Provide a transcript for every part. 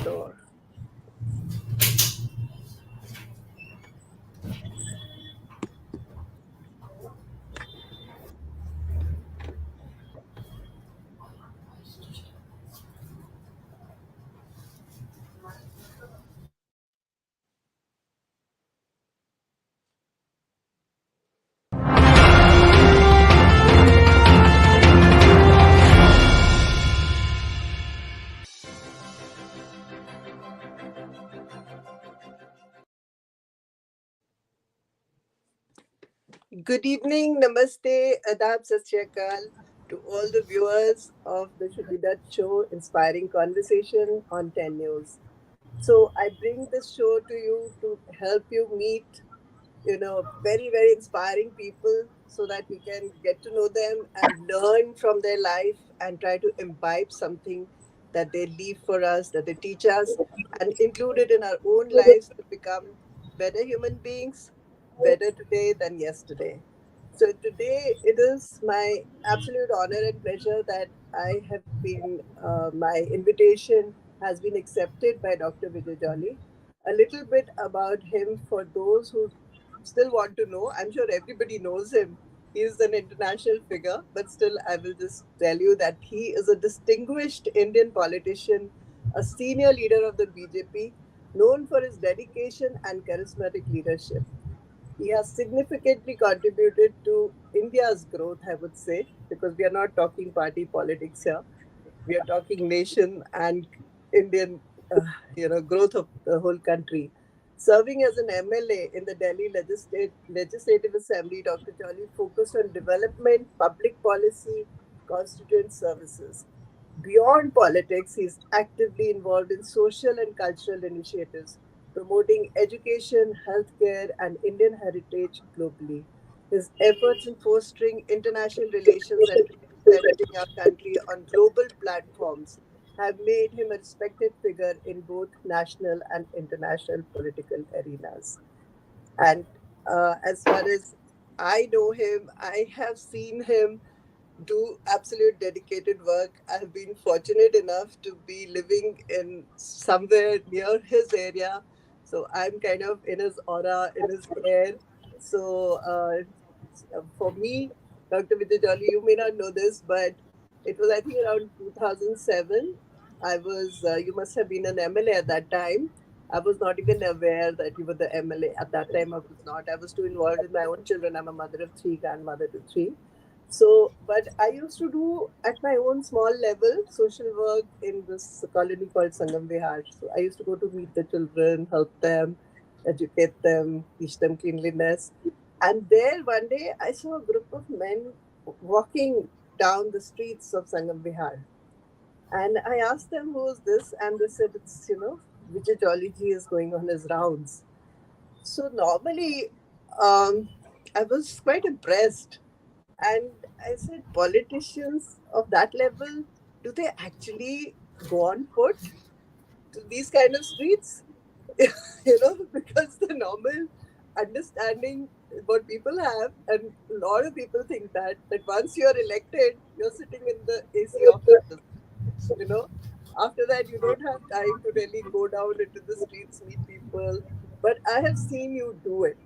So, good evening, namaste, adab, sat Sri Akal to all the viewers of the Shruti Dutt Show, Inspiring Conversation on 10 News. So, I bring this show to you to help you meet, very, very inspiring people so that we can get to know them and learn from their life and try to imbibe something that they leave for us, that they teach us, and include it in our own lives to become better human beings, better today than yesterday. So today it is my absolute honor and pleasure that my invitation has been accepted by Dr. Vijay Jolly. A little bit about him for those who still want to know. I'm sure everybody knows him. He is an international figure, but still, I will just tell you that he is a distinguished Indian politician, a senior leader of the BJP, known for his dedication and charismatic leadership. He has significantly contributed to India's growth, I would say, because we are not talking party politics here. We are talking nation and Indian, growth of the whole country. Serving as an MLA in the Delhi Legislative Assembly, Dr. Jolly focused on development, public policy, constituent services. Beyond politics, he is actively involved in social and cultural initiatives, promoting education, healthcare, and Indian heritage globally. His efforts in fostering international relations and representing our country on global platforms have made him a respected figure in both national and international political arenas. And as far as I know him, I have seen him do absolute dedicated work. I've been fortunate enough to be living in somewhere near his area. So I'm kind of in his aura, in his air. So for me, Dr. Vijay Jolly, you may not know this, but it was, I think, around 2007. You must have been an MLA at that time. I was not even aware that you were the MLA. At that time, I was not. I was too involved with my own children. I'm a mother of three, grandmother to three. So, but I used to do at my own small level social work in this colony called Sangam Vihar. So I used to go to meet the children, help them, educate them, teach them cleanliness. And there one day I saw a group of men walking down the streets of Sangam Vihar. And I asked them, who is this? And they said, it's, Vijay Jolly ji is going on his rounds. So normally, I was quite impressed. And I said, politicians of that level, do they actually go on foot to these kind of streets? Because the normal understanding what people have, and a lot of people think that once you're elected, you're sitting in the AC office. You know, after that, you don't have time to really go down into the streets, meet people. But I have seen you do it.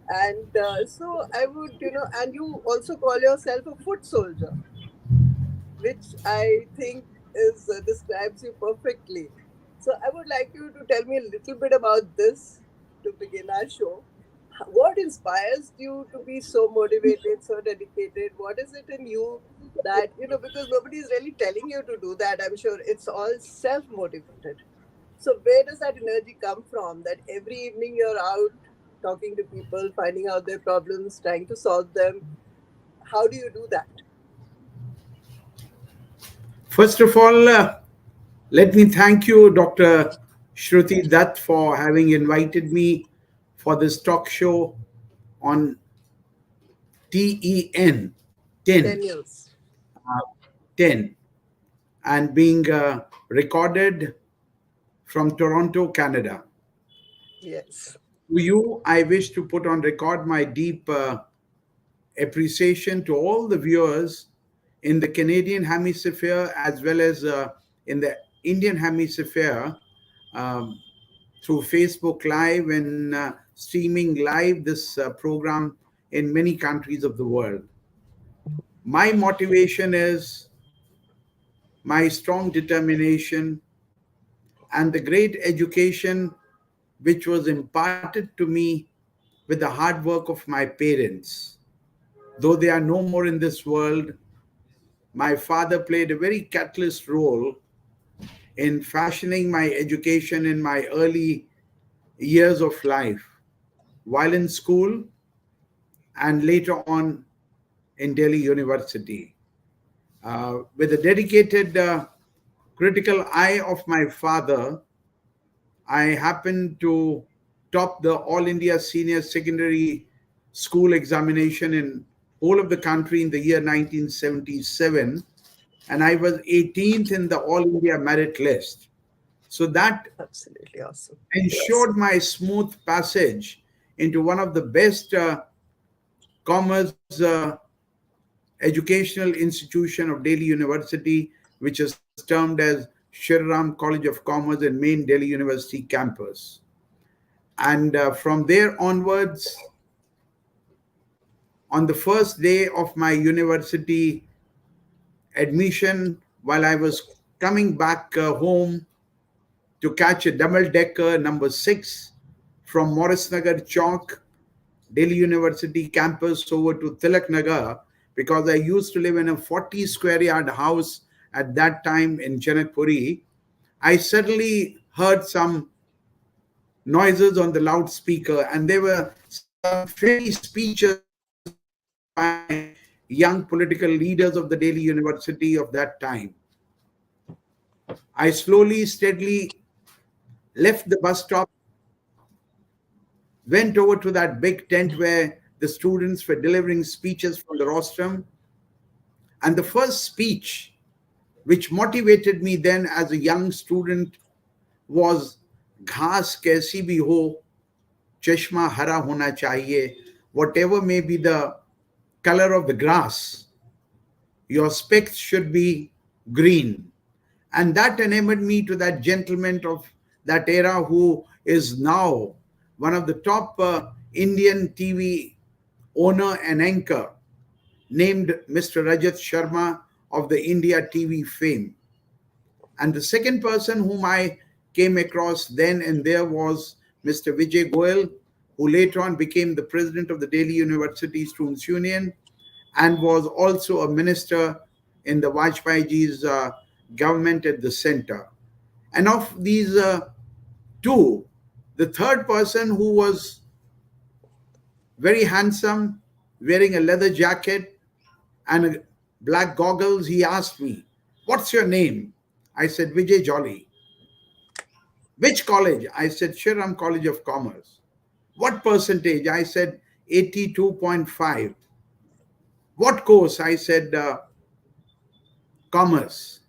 And so I would, and you also call yourself a foot soldier, which I think is describes you perfectly. So I would like you to tell me a little bit about this to begin our show. What inspires you to be so motivated, so dedicated? What is it in you that, because nobody is really telling you to do that, I'm sure it's all self motivated. So where does that energy come from? That every evening you're out talking to people, finding out their problems, trying to solve them. How do you do that? First of all, let me thank you, Dr. Shruti Dutt, for having invited me for this talk show on TEN, 10, 10 years. 10, and being recorded from Toronto, Canada. Yes. To you, I wish to put on record my deep appreciation to all the viewers in the Canadian hemisphere as well as in the Indian hemisphere um, through Facebook Live and streaming live this program in many countries of the world. My motivation is my strong determination and the great education which was imparted to me with the hard work of my parents. Though they are no more in this world, my father played a very catalyst role in fashioning my education in my early years of life, while in school and later on in Delhi University. With a dedicated critical eye of my father, I happened to top the All India Senior Secondary School examination in whole of the country in the year 1977, and I was 18th in the All India merit list. So that Absolutely awesome. Yes. ensured my smooth passage into one of the best commerce educational institution of Delhi University, which is termed as Shriram College of Commerce in main Delhi University campus. And from there onwards, on the first day of my university admission, while I was coming back home to catch a double decker number 6 from Morris Nagar Chowk, Delhi University campus, over to Tilak Nagar, because I used to live in a 40 square yard house at that time in Janakpuri. I suddenly heard some noises on the loudspeaker, and there were some fairy speeches given by young political leaders of the Delhi University of that time. I slowly, steadily left the bus stop, went over to that big tent where the students were delivering speeches from the rostrum. And the first speech, which motivated me then as a young student, was घास कैसी भी हो चश्मा हरा होना चाहिए. Whatever may be the color of the grass, your specs should be green. And that enabled me to that gentleman of that era who is now one of the top Indian TV owner and anchor, named Mr. Rajat Sharma of the India TV fame. And the second person whom I came across then and there was Mr. Vijay Goel, who later on became the president of the Delhi University Students' Union and was also a minister in the Vajpayeeji's government at the center. And of these two, the third person, who was very handsome, wearing a leather jacket and black goggles, he asked me, "What's your name?" I said, "Vijay Jolly." "Which college?" I said, "Shriram College of Commerce." "What percentage?" I said, 82.5. "What course?" I said, "Commerce."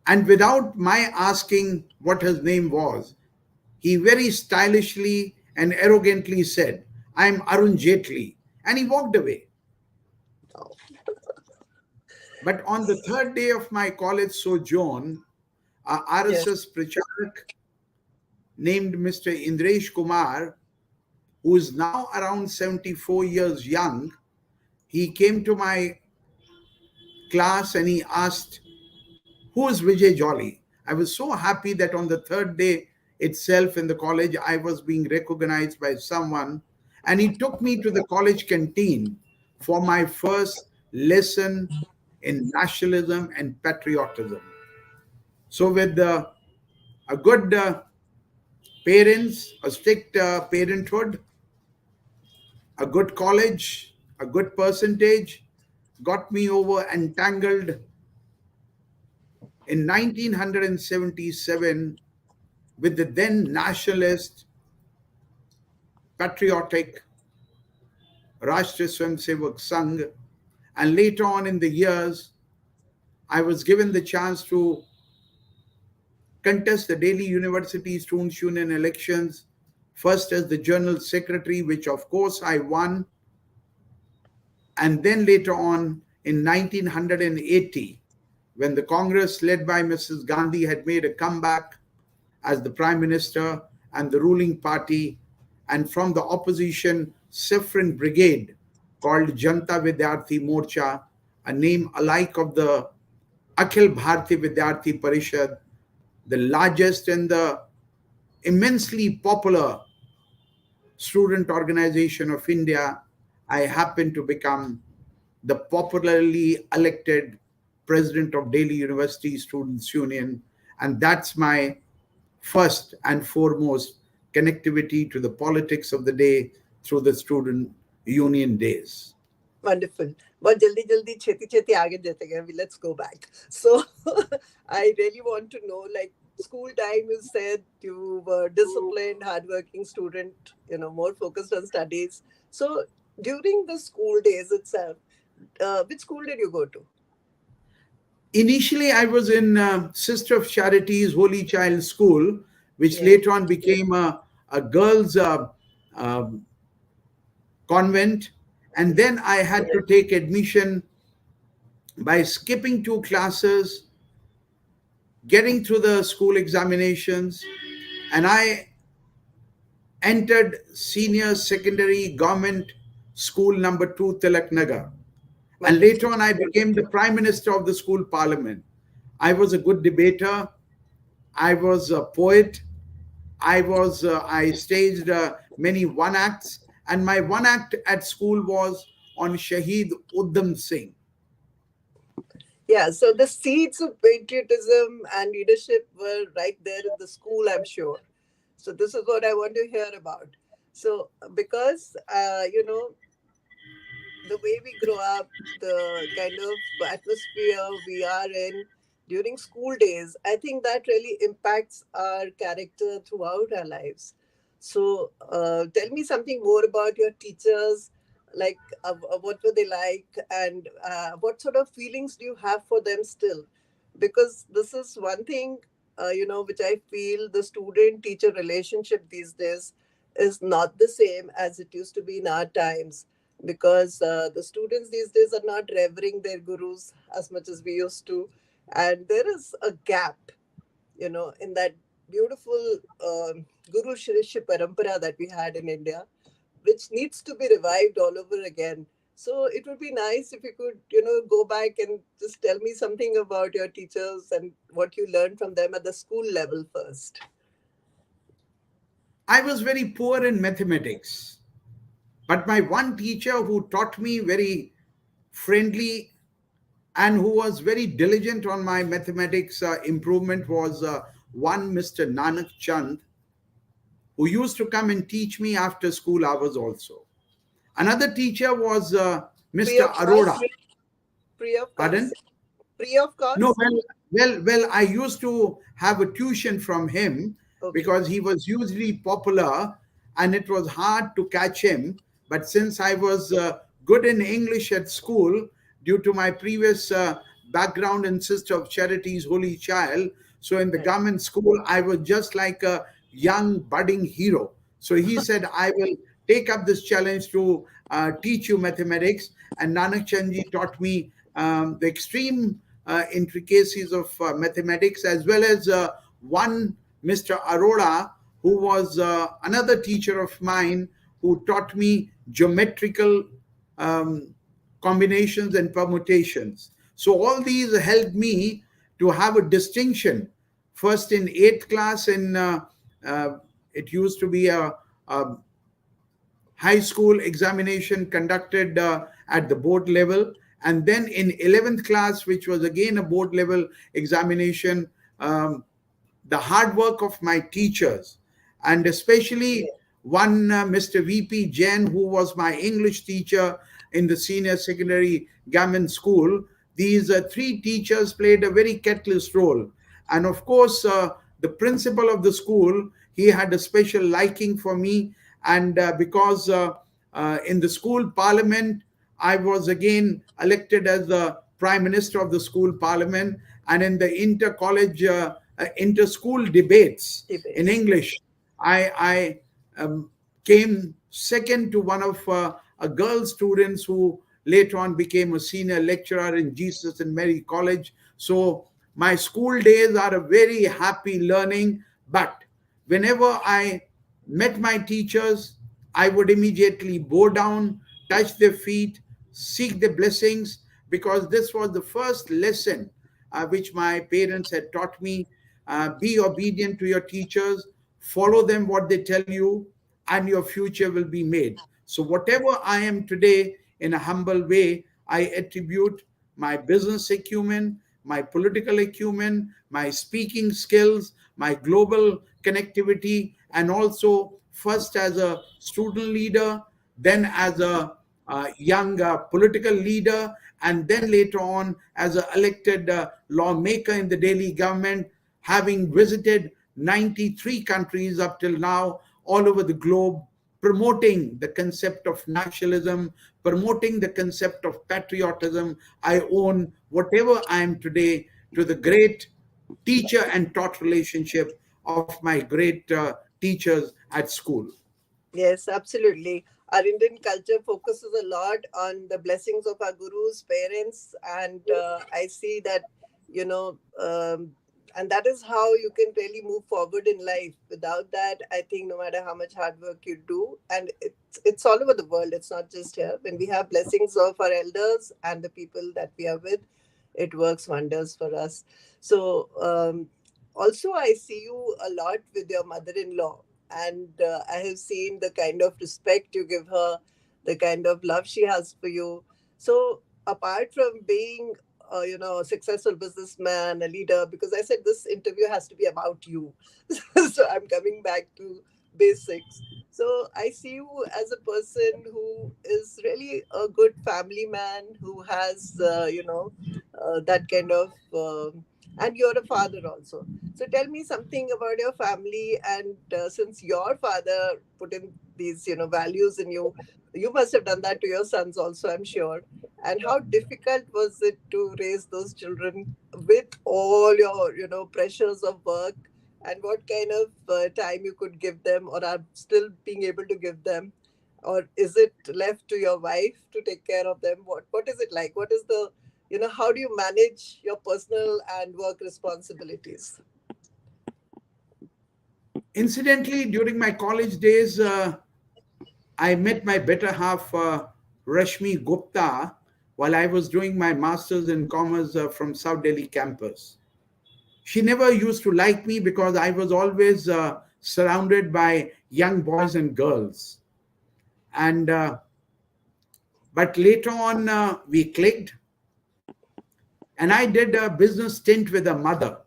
And without my asking what his name was, he very stylishly and arrogantly said, "I am Arun Jaitley." And he walked away. Oh, But on the third day of my college sojourn, a yes. RSS Pracharak named Mr. Indresh Kumar, who is now around 74 years young, he came to my class and he asked, "Who is Vijay Jolly?" I was so happy that on the third day itself in the college, I was being recognized by someone. And he took me to the college canteen for my first lesson in nationalism and patriotism. So, with a good parents, a strict parenthood, a good college, a good percentage, got me over entangled in 1977 with the then nationalist, patriotic Rashtriya Swayamsevak Sangh. And later on in the years, I was given the chance to contest the Delhi University Students' Union elections, first as the General Secretary, which of course I won, and then later on in 1980, when the Congress led by Mrs. Gandhi had made a comeback as the Prime Minister and the ruling party, and from the opposition Sifrin Brigade called Janta Vidyarthi Morcha, a name alike of the Akhil Bharati Vidyarthi Parishad, the largest and the immensely popular student organization of India. I happen to become the popularly elected president of Delhi University Students' Union, and that's my first and foremost connectivity to the politics of the day through the student union days. Wonderful. बहुत जल्दी जल्दी छेती छेती आगे जाते गए. Let's go back. So I really want to know, like, school time, you said you were disciplined, hardworking student, more focused on studies. So during the school days itself, which school did you go to? Initially, I was in Sister of Charities Holy Child School, which Yes. later on became a girls' um convent. And then I had to take admission by skipping 2 classes, getting through the school examinations, and I entered senior secondary government school number 2, Tilak Nagar. And later on, I became the prime minister of the school parliament. I was a good debater. I was a poet. I staged many one acts, and my one act at school was on Shaheed Uddham Singh. Yeah, so the seeds of patriotism and leadership were right there in the school, I'm sure. So this is what I want to hear about. So because the way we grow up, the kind of atmosphere we are in during school days, I think that really impacts our character throughout our lives. So, tell me something more about your teachers. Like, what were they like, and what sort of feelings do you have for them still? Because this is one thing, which I feel the student teacher relationship these days is not the same as it used to be in our times, because the students these days are not revering their gurus as much as we used to, and there is a gap, in that beautiful guru shirishya parampara that we had in India, which needs to be revived all over again. So it would be nice if you could, go back and just tell me something about your teachers and what you learned from them at the school level first. I was very poor in mathematics, but my one teacher who taught me very friendly and who was very diligent on my mathematics improvement was one Mr. Nanak Chand, who used to come and teach me after school hours also. Another teacher was Free Mr. of Arora. cost? Free of Pardon? cost? Free of No, cost? well, I used to have a tuition from him Okay. because he was hugely popular and it was hard to catch him. But since I was good in English at school, due to my previous background in Sister of Charities Holy Child, so in the Right. government school, I was just like a young budding hero. So he said, I will take up this challenge to teach you mathematics. And Nanak Chandji taught me the extreme intricacies of mathematics, as well as one Mr. Arora, who was another teacher of mine who taught me geometrical um, combinations and permutations. So all these helped me to have a distinction. First in eighth class, in it used to be a high school examination conducted at the board level, and then in 11th class, which was again a board level examination, um, the hard work of my teachers, and especially one Mr. VP Jain, who was my English teacher in the senior secondary government school. These three teachers played a very catalyst role. And of course, the principal of the school, he had a special liking for me. And because in the school parliament, I was again elected as the prime minister of the school parliament. And in the inter-college, inter-school debates in Debates. English, I came second to one of a girl students who later on became a senior lecturer in Jesus and Mary College. So my school days are a very happy learning, But whenever I met my teachers, I would immediately bow down, touch their feet, seek their blessings, because this was the first lesson which my parents had taught me. Be obedient to your teachers, follow them what they tell you, and your future will be made. So, whatever I am today in a humble way, I attribute my business acumen, my political acumen, my speaking skills, my global connectivity, and also first as a student leader, then as a young political leader, and then later on as an elected lawmaker in the Delhi government, having visited 93 countries up till now, all over the globe, promoting the concept of nationalism, promoting the concept of patriotism. I own whatever I am today to the great teacher and taught relationship of my great teachers at school. Yes, absolutely. Our Indian culture focuses a lot on the blessings of our gurus, parents, and I see that, you know, and that is how you can really move forward in life. Without that, I think no matter how much hard work you do, and it's all over the world. It's not just here. When we have blessings of our elders and the people that we are with, it works wonders for us. So, also, I see you a lot with your mother-in-law, and I have seen the kind of respect you give her, the kind of love she has for you. So apart from being a successful businessman, a leader, because I said this interview has to be about you. So I'm coming back to basics. So I see you as a person who is really a good family man, who has that kind of and you're a father also. So tell me something about your family, and since your father put in these, values in you, you must have done that to your sons also, I'm sure. And how difficult was it to raise those children with all your, pressures of work, and what kind of time you could give them, or are still being able to give them, or is it left to your wife to take care of them? What is it like? What is the, how do you manage your personal and work responsibilities? Incidentally, during my college days, I met my better half, Rashmi Gupta, while I was doing my master's in commerce from South Delhi campus. She never used to like me because I was always surrounded by young boys and girls. And but later on, we clicked, and I did a business stint with a mother,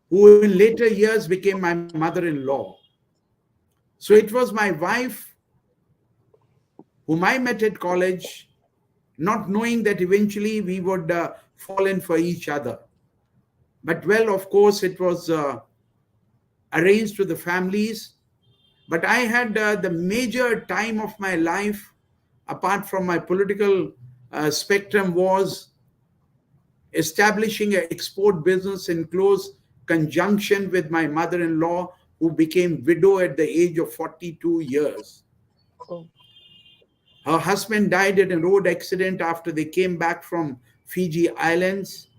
who in later years became my mother-in-law. So it was my wife whom I met at college, not knowing that eventually we would fall in for each other. But well, of course, it was arranged to the families. But I had the major time of my life, apart from my political spectrum, was establishing an export business in close conjunction with my mother-in-law, who became widow at the age of 42 years. Oh, Her husband died in a road accident after they came back from Fiji Islands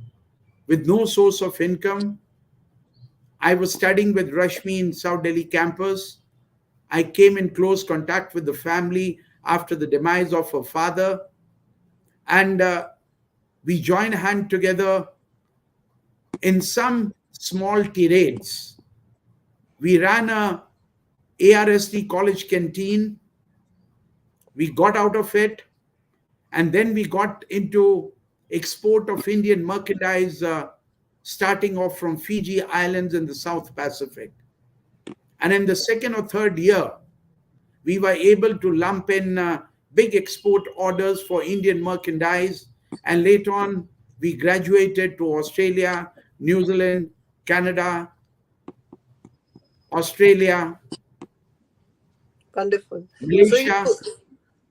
with no source of income. I was studying with Rashmi in South Delhi campus. I came in close contact with the family after the demise of her father, and we joined hand together in some small tirades. We ran a ARST college canteen. We got out of it, and then we got into export of Indian merchandise, starting off from Fiji Islands in the South Pacific. And in the second or third year, we were able to lump in big export orders for Indian merchandise. And later on, we graduated to Australia, New Zealand, Canada, Australia, wonderful. So you Malaysia.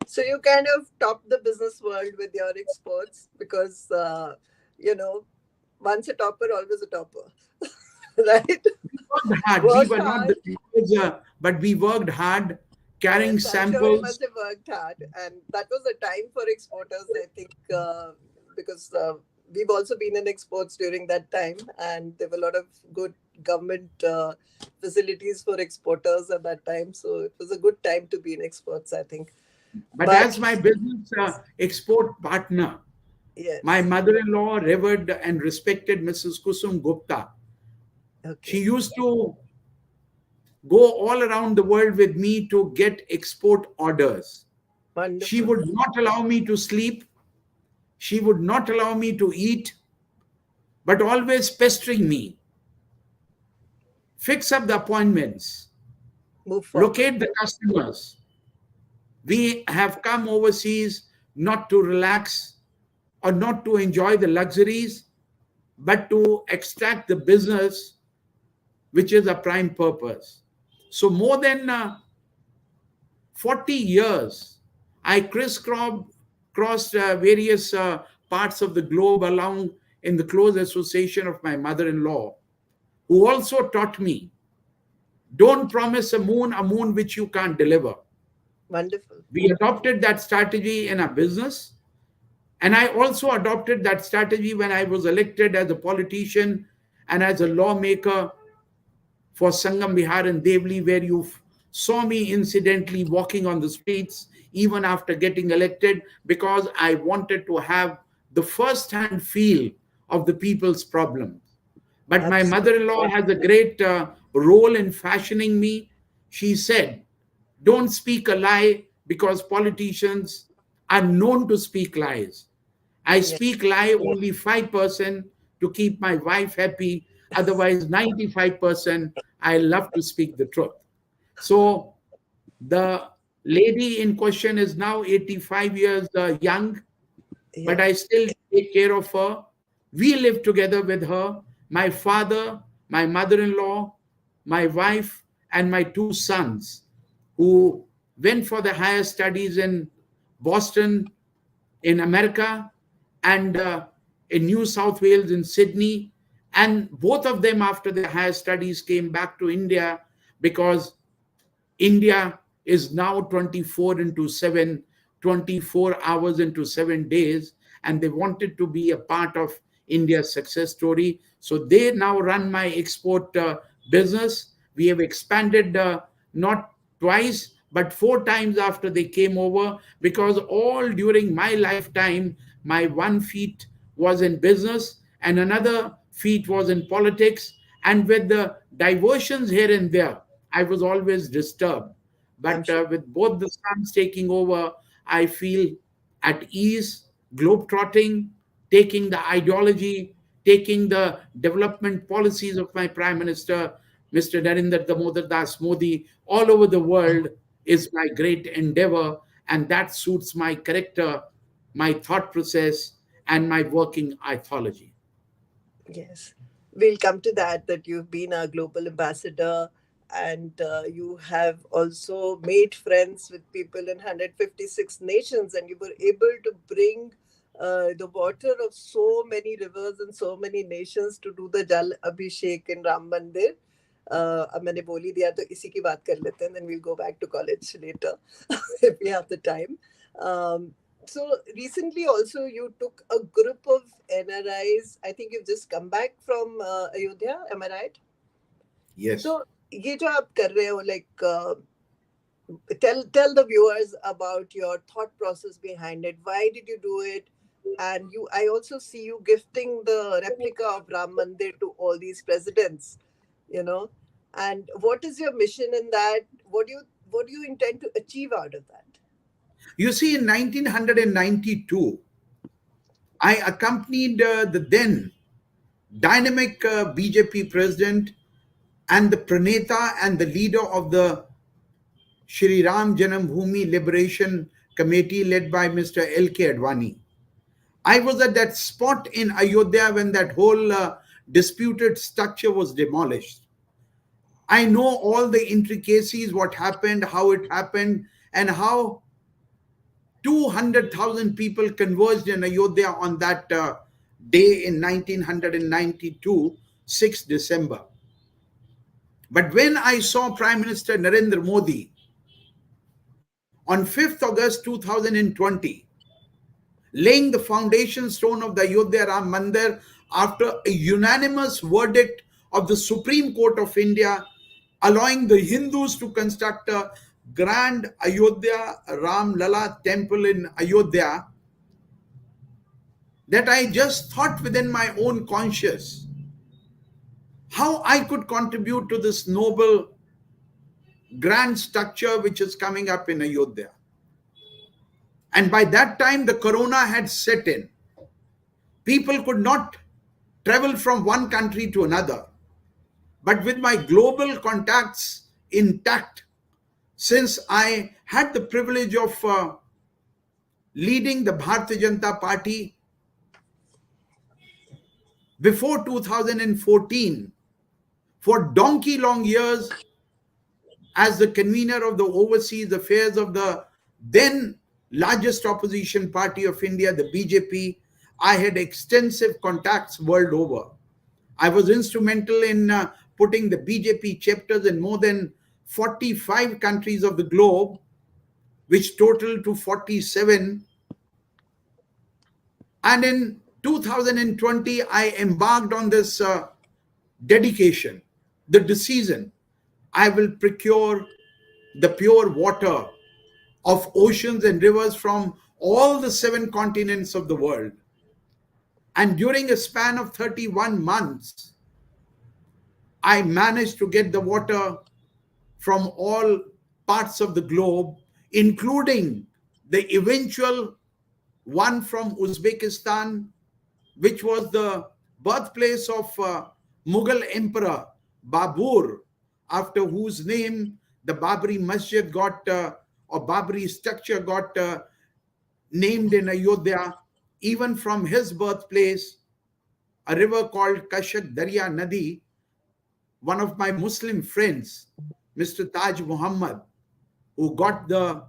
so you kind of top the business world with your exports, because you know once a topper, always a topper. Right? We worked hard. We Worked were not hard. the toppers, but we worked hard carrying Yes, I'm sure you samples. must have worked hard, and that was the time for exporters, I think, because we've also been in exports during that time, and there were a lot of good government facilities for exporters at that time. So it was a good time to be in exports, I think. But But as my business export partner, my yes, mother-in-law, revered and respected Mrs. Kusum Gupta, she okay, used to go all around the world with me to get export orders. She wonderful, would not allow me to sleep. She would not allow me to eat, but always pestering me. Fix up the appointments, move forward. locate the customers. We have come overseas not to relax or not to enjoy the luxuries, but to extract the business, which is a prime purpose. So, more than 40 years, I crossed various parts of the globe along in the close association of my mother in law, who also taught me don't promise a moon which you can't deliver. Wonderful, We adopted that strategy in our business. And I also adopted that strategy when I was elected as a politician and as a lawmaker for Sangam Bihar and Devli, where you saw me incidentally walking on the streets even after getting elected, because I wanted to have the first hand feel of the people's problems. But my absolutely, mother in law has a great role in fashioning me. She said, don't speak a lie because politicians are known to speak lies. I yeah, speak lie only 5% to keep my wife happy. Otherwise, 95% I love to speak the truth. So the lady in question is now 85 years young, but yeah, I still take care of her. We live together with her, my father, my mother in law, my wife, and my two sons, who went for the higher studies in Boston, in America, and in New South Wales, in Sydney. And both of them, after their higher studies, came back to India because India is now 24 into 7, 24 hours into 7 days, and they wanted to be a part of India's success story. So they now run my export business. We have expanded not twice, but 4 times after they came over, because all during my lifetime, my one feet was in business and another feet was in politics. And with the diversions here and there, I was always disturbed. I'm But sure. with both the sons taking over, I feel at ease, globetrotting, taking the ideology, taking the development policies of my Prime Minister, Mr. Narendra Damodar Das Modi, all over the world is my great endeavor. And that suits my character, my thought process, and my working ethology. Yes, we'll come to that. That you've been a global ambassador, and you have also made friends with people in 156 nations, and you were able to bring the water of so many rivers and so many nations to do the Jal Abhishek in Ram Mandir. अब मैंने बोल ही दिया तो इसी की बात कर लेते हैं, then we'll go back to college later if we have the time. Um, so recently also you took a group of NRIs. I think you've just come back from Ayodhya. Am I right? Yes. So ये जो आप कर रहे हो, like tell the viewers about your thought process behind it. Why did you do it? And you, I also see you gifting the replica of Ram Mandir to all these presidents. You know, and what is your mission in that? What do you intend to achieve out of that? You see, in 1992, I accompanied the then dynamic BJP president and the praneta and the leader of the Shri Ram Janambhoomi Liberation Committee led by Mr. L.K. Advani. I was at that spot in Ayodhya when that whole disputed structure was demolished. I know all the intricacies, what happened, how it happened, and how 200,000 people converged in Ayodhya on that day in 1992, 6th December. But when I saw Prime Minister Narendra Modi on 5th August 2020, laying the foundation stone of the Ayodhya Ram Mandir after a unanimous verdict of the Supreme Court of India, allowing the Hindus to construct a grand Ayodhya Ram Lala temple in Ayodhya, that I just thought within my own conscience how I could contribute to this noble grand structure which is coming up in Ayodhya. And by that time, the corona had set in. People could not travel from one country to another. But with my global contacts intact, since I had the privilege of leading the Bharatiya Janata Party before 2014, for donkey long years, as the convener of the overseas affairs of the then largest opposition party of India, the BJP, I had extensive contacts world over. I was instrumental in putting the BJP chapters in more than 45 countries of the globe, which totaled to 47. And in 2020, I embarked on this dedication, the decision. I will procure the pure water of oceans and rivers from all the 7 continents of the world. And during a span of 31 months, I managed to get the water from all parts of the globe, including the eventual one from Uzbekistan, which was the birthplace of Mughal Emperor Babur, after whose name the Babri Masjid got, or Babri structure got named in Ayodhya. Even from his birthplace, a river called Kashak Darya Nadi, one of my Muslim friends, Mr. Taj Muhammad, who got the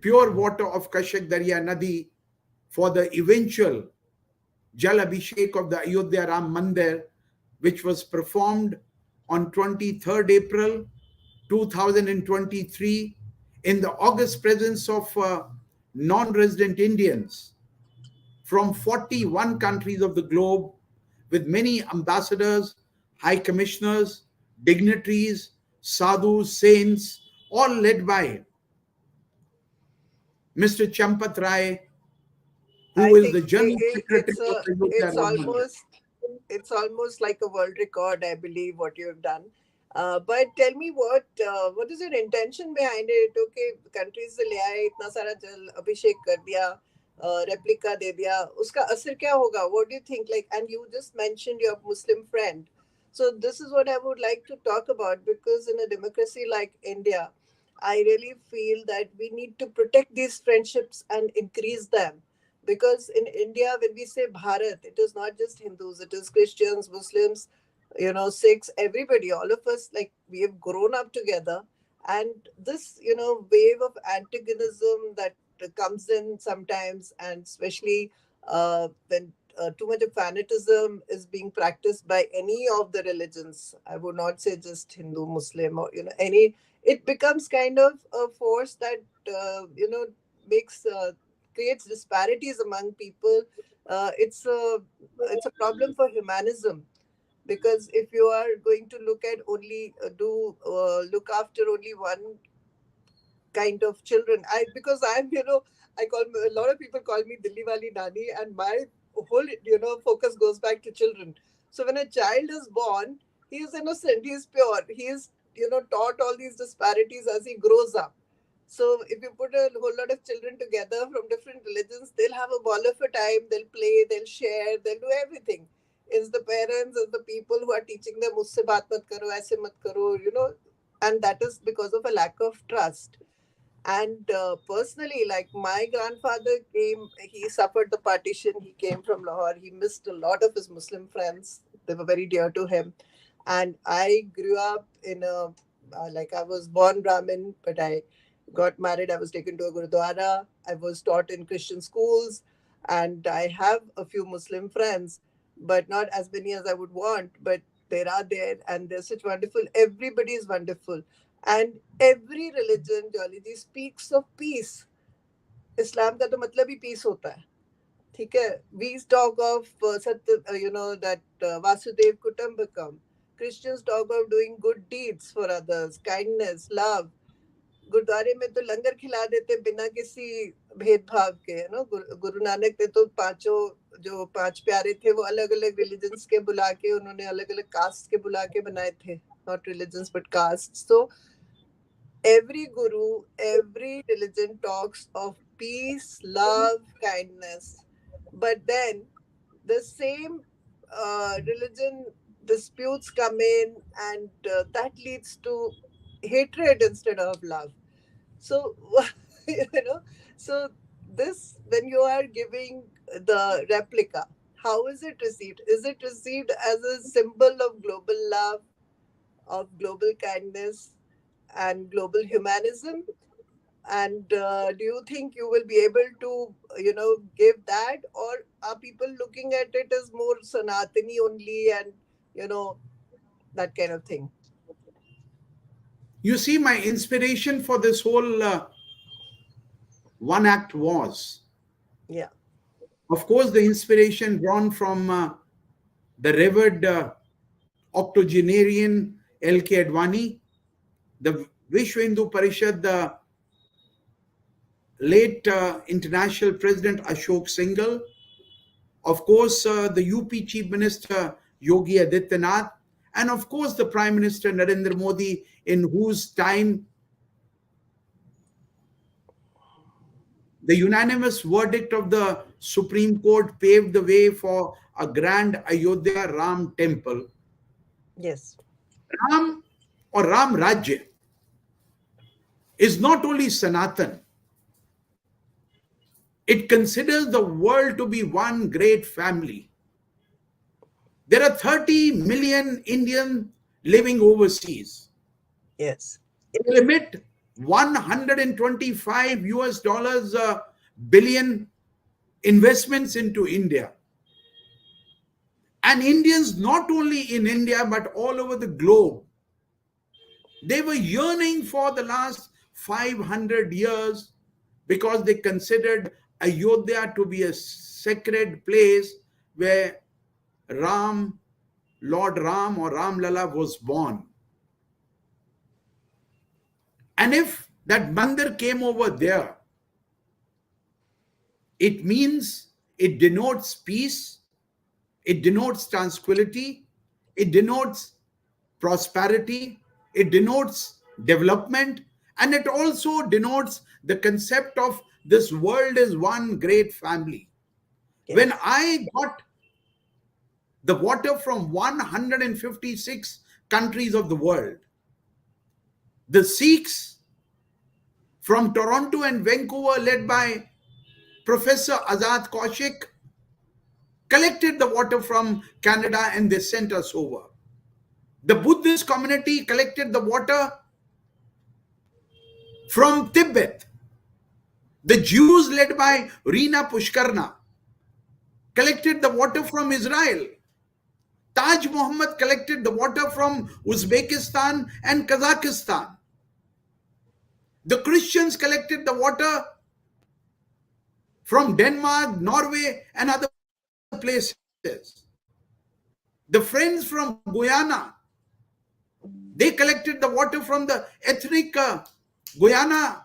pure water of Kashak Darya Nadi for the eventual Jal Abhishek of the Ayodhya Ram Mandir, which was performed on 23rd April 2023 in the august presence of non-resident Indians from 41 countries of the globe, with many ambassadors, high commissioners, dignitaries, sadhus, saints, all led by Mr. Champat Rai, I who is think the General Secretary it's of Ayodhya it's Ram Mandir. almost like a world record, I believe, what you have done. But tell me what is your intention behind it? Okay, countries से ले आए इतना सारा जल अभिषेक कर दिया, replica दे दिया, उसका असर क्या होगा? What do you think? Like, and you just mentioned your Muslim friend. So this is what I would like to talk about, because in a democracy like India, I really feel that we need to protect these friendships and increase them, because in India, when we say Bharat, it is not just Hindus, it is Christians, Muslims, Sikhs, everybody, all of us, like, we have grown up together. And this wave of antagonism that comes in sometimes, and especially when too much of fanatism is being practiced by any of the religions, I would not say just Hindu, Muslim, or any, it becomes kind of a force that makes creates disparities among people. It's a problem for humanism, because if you are going to look at only do look after only one kind of children, because I'm I call a lot of people call me Dilli wali nani, and my whole focus goes back to children. So when a child is born, he is innocent, he is pure, he is taught all these disparities as he grows up. So if you put a whole lot of children together from different religions, they'll have a ball of a time. They'll play, they'll share, they'll do everything. It's the parents, it's the people who are teaching them, "Musse baat mat karo, aise mat karo," and that is because of a lack of trust. And personally, like, my grandfather came, he suffered the partition, he came from Lahore, he missed a lot of his Muslim friends, they were very dear to him. And I grew up in a, like, I was born Brahmin, but I got married, I was taken to a Gurudwara, I was taught in Christian schools, and I have a few Muslim friends, but not as many as I would want, but there are there, and they're such wonderful, everybody is wonderful. And every religion, Jolly, speaks of peace. इस्लाम का तो मतलब ही piece होता है, ठीक है? We talk of सत्य, that Vasudev कुटुंबकम, Christians talk about doing good deeds for others, kindness, love. गुरुद्वारे में तो लंगर खिला देते बिना किसी भेदभाव के, है ना। गुरु नानक ने तो पांचों जो पांच प्यारे थे वो अलग अलग रिलीजन्स के बुला के, उन्होंने अलग अलग कास्ट के बुला के बनाए थे, नॉट रिलीजन्स बट कास्ट। तो every guru, every religion talks of peace, love, kindness. But then the same religion disputes come in, and that leads to hatred instead of love. So, you know, so this, when you are giving the replica, how is it received? Is it received as a symbol of global love, of global kindness, and global humanism? And do you think you will be able to, give that, or are people looking at it as more Sanatani only, and you know that kind of thing? You see, my inspiration for this whole one act was, Yeah. of course, the inspiration drawn from the revered octogenarian L.K. Advani, the Vishwa Hindu Parishad, the late International President Ashok Singhal, of course, the UP Chief Minister Yogi Adityanath, and of course, the Prime Minister Narendra Modi, in whose time the unanimous verdict of the Supreme Court paved the way for a grand Ayodhya Ram temple. Yes. Ram or Ram Rajya is not only Sanatan, it considers the world to be one great family. There are 30 million Indians living overseas. Yes. They emit 125 US dollars billion investments into India. And Indians, not only in India, but all over the globe, they were yearning for the last 500 years because they considered Ayodhya to be a sacred place where Ram, Lord Ram or Ram Lala was born. And if that mandir came over there, it means, it denotes peace, it denotes tranquility, it denotes prosperity, it denotes development, and it also denotes the concept of this world is one great family. Yes. When I got the water from 156 countries of the world, the Sikhs from Toronto and Vancouver, led by Professor Azad Kaushik, collected the water from Canada and they sent us over. The Buddhist community collected the water from Tibet. The Jews, led by Rina Pushkarna, collected the water from Israel. Taj Muhammad collected the water from Uzbekistan and Kazakhstan. The Christians collected the water from Denmark, Norway, and other places. The friends from Guyana, they collected the water from the ethnic Guyana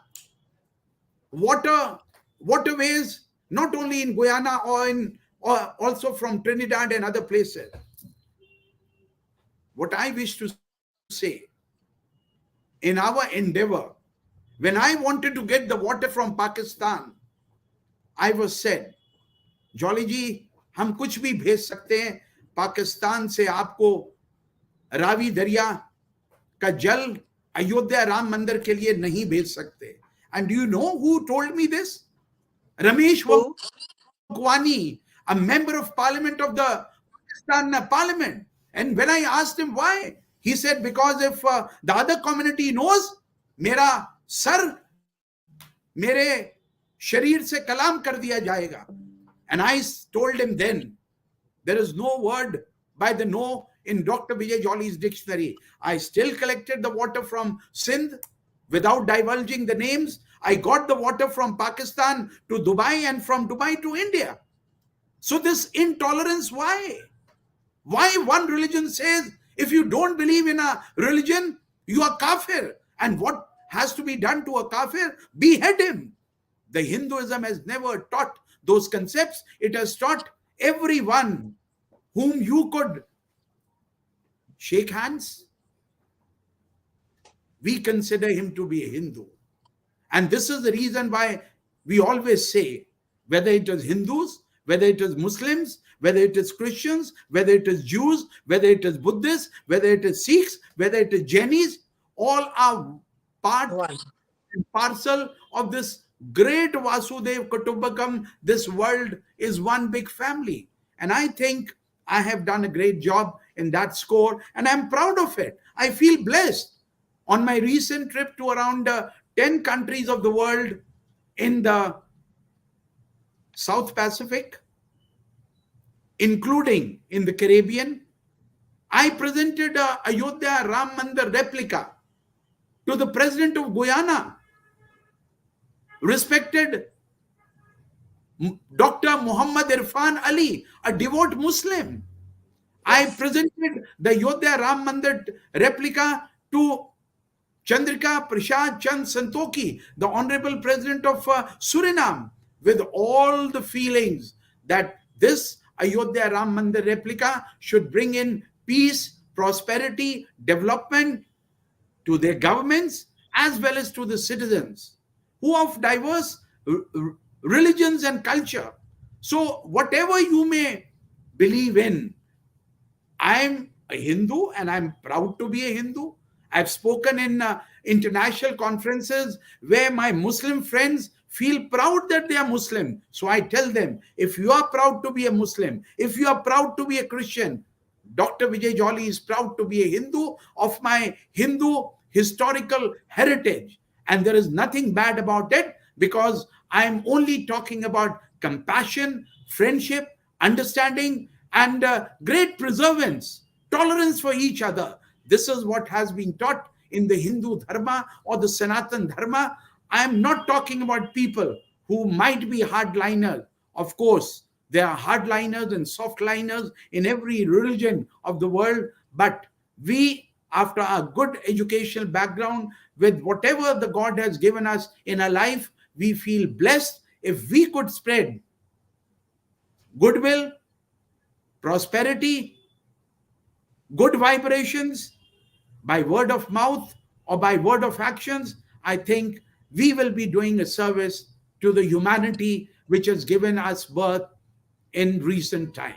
waterways, not only in Guyana or also from Trinidad and other places. What I wish to say, in our endeavor, when I wanted to get the water from Pakistan, I was said, Jolly ji हम कुछ भी भेज सकते हैं, पाकिस्तान से आपको रावी दरिया का जल अयोध्या राम मंदिर के लिए नहीं भेज सकते. And do you know who told me this? Ramesh Vakwani, a member of parliament of the Pakistan parliament. And when I asked him why, he said, because if the other community knows, मेरा sir मेरे शरीर से कलाम कर दिया जाएगा. And I told him then, there is no word by the no in Dr. Vijay Jolly's dictionary. I still collected the water from Sindh without divulging the names. I got the water from Pakistan to Dubai and from Dubai to India. So this intolerance, why? Why one religion says If you don't believe in a religion, you are kafir. And what has to be done to a kafir? Behead him. The Hinduism has never taught those concepts. It has taught everyone whom you could shake hands, we consider him to be a Hindu. And this is the reason why we always say, whether it is Hindus, whether it is Muslims, whether it is Christians, whether it is Jews, whether it is Buddhists, whether it is Sikhs, whether it is Jainis, all are part One. and parcel of this great Vasudev Kutumbakam. This world is one big family. And I think I have done a great job in that score, and I'm proud of it. I feel blessed. On my recent trip to around 10 countries of the world in the South Pacific, including in the Caribbean, I presented a Ayodhya Ram Mandir replica to the president of Guyana, respected Dr. Muhammad Irfan Ali, a devout Muslim. I Yes. presented the Ayodhya Ram Mandir replica to Chandrika Prasad Chand Santoki, the Honorable President of Suriname, with all the feelings that this Ayodhya Ram Mandir replica should bring in peace, prosperity, development to their governments as well as to the citizens who are of diverse religions and culture. So, whatever you may believe in, I'm a Hindu and I'm proud to be a Hindu. I've spoken in international conferences where my Muslim friends feel proud that they are Muslim. So I tell them, if you are proud to be a Muslim, if you are proud to be a Christian, Dr. Vijay Jolly is proud to be a Hindu of my Hindu historical heritage. And there is nothing bad about it, because I am only talking about compassion, friendship, understanding, and great preservance, tolerance for each other. This is what has been taught in the Hindu Dharma or the Sanatan Dharma. I am not talking about people who might be hardliners. Of course, there are hardliners and softliners in every religion of the world, but we, after a good educational background, with whatever the God has given us in our life, we feel blessed if we could spread goodwill, prosperity, good vibrations by word of mouth or by word of actions. I think we will be doing a service to the humanity which has given us birth in recent times.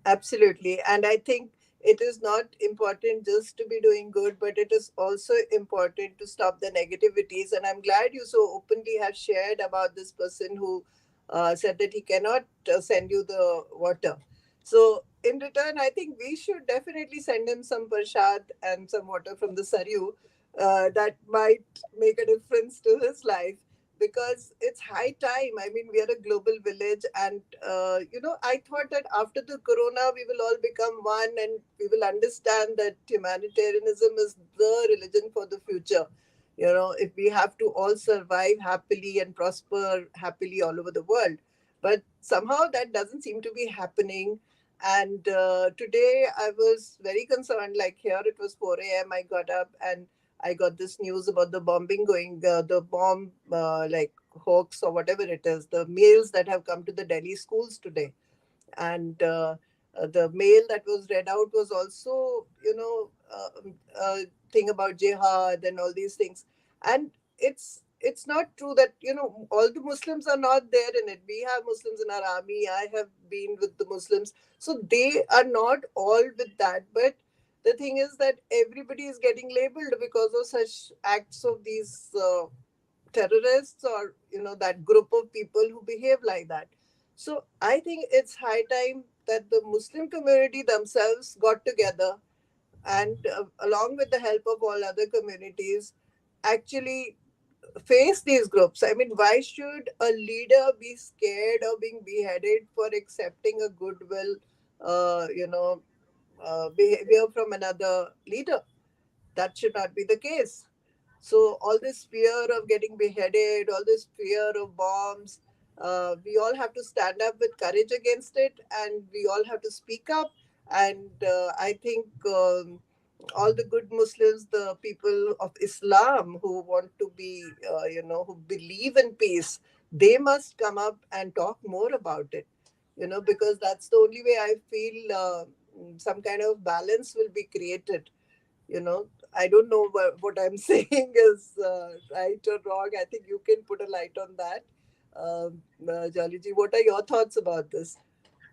Absolutely. And I think it is not important just to be doing good, but it is also important to stop the negativities. And I'm glad you so openly have shared about this person who said that he cannot send you the water. So, in return, I think we should definitely send him some prasad and some water from the Saryu. That might make a difference to his life, because it's high time. I mean, we are a global village, and I thought that after the corona, we will all become one, and we will understand that humanitarianism is the religion for the future. If we have to all survive happily and prosper happily all over the world, but somehow that doesn't seem to be happening. And today I was very concerned. Like, here it was 4 a.m. I got up and I got this news about the bombing going, the bomb, like hoax or whatever it is, the mails that have come to the Delhi schools today. And the mail that was read out was also, a thing about jihad and all these things. And it's not true that, all the Muslims are not there in it. We have Muslims in our army. I have been with the Muslims. So they are not all with that. But the thing is that everybody is getting labeled because of such acts of these terrorists, or that group of people who behave like that. So I think it's high time that the Muslim community themselves got together, and along with the help of all other communities, actually face these groups. I mean, why should a leader be scared of being beheaded for accepting a goodwill behavior from another leader? That should not be the case. So all this fear of getting beheaded, all this fear of bombs, we all have to stand up with courage against it, and we all have to speak up. And I think all the good Muslims, the people of Islam who want to be, who believe in peace, they must come up and talk more about it, because that's the only way I feel some kind of balance will be created. I don't know what I'm saying is right or wrong. I think you can put a light on that. Jolly ji, what are your thoughts about this?